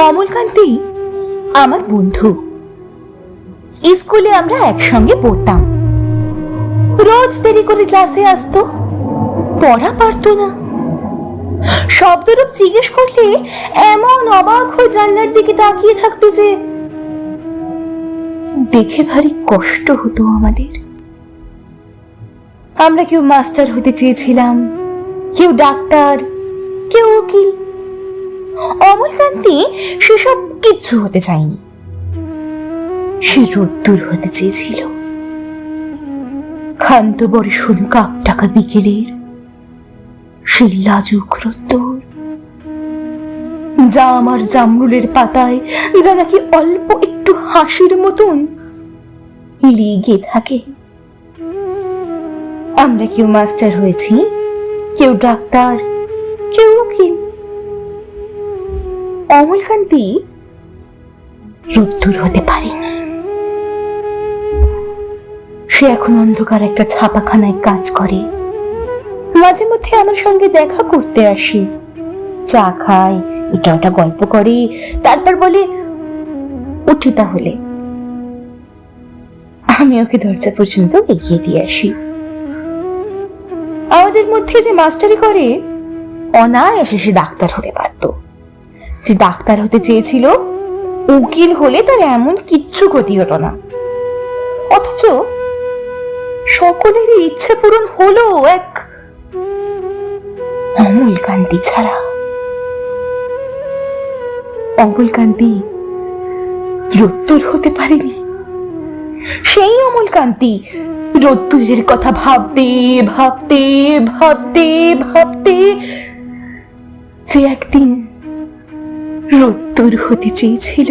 অমলকান্তি আমার বন্ধু। স্কুলে আমরা একসঙ্গে পড়তাম। রোজ দেরি করে ক্লাসে আসতো, পড়া পারতো না। শব্দরূপ জিজ্ঞেস করলে এমন অবাক হয়ে জানলার দিকে তাকিয়ে থাকতো যে দেখে ভারী কষ্ট হতো আমাদের। আমরা কেউ মাস্টার হতে চেয়েছিলাম, কেউ ডাক্তার, কেউ উকিল। অমলকান্তি সেসব কিচ্ছু হতে চায়নি। সে রোদ্দুর হতে চেয়েছিল, ক্ষান্ত বড় শুধু কাক টাকা বিকেলের সেই লাজুক রোদ্দুর, যা আমার জামরুলের পাতায় যা নাকি অল্প একটু হাসির মতন লেগে থাকে। আমরা কেউ মাস্টার হয়েছি, কেউ ডাক্তার, কেউ উকিল। অমলকান্তি রোদ্দুর হতে পারেনি। সে এখন অন্ধকার একটা ছাপাখানায় কাজ করে। মাঝে মধ্যে আমার সঙ্গে দেখা করতে আসে, চা খায়, এটা ওটা গল্প করে, তারপর বলে উঠি তাহলে। আমি ওকে দরজা পর্যন্ত এগিয়ে দিয়ে আসি। আমাদের মধ্যে যে মাস্টারি করে অনায়াসে সে ডাক্তার হতে পারত। যে ডাক্তার হতে চেয়েছিল, উকিল হলে তার এমন কিচ্ছু ক্ষতি হতো না। অথচ সকলেরই ইচ্ছে পূরণ হলো এক অমলকান্তি ছাড়া। অমলকান্তি রোদ্দুর হতে পারেনি। সেই অমলকান্তি রোদ্দুরের কথা ভাবতে ভাবতে ভাবতে ভাবতে যে একদিন রোদ্দুর হতে চেয়েছিল।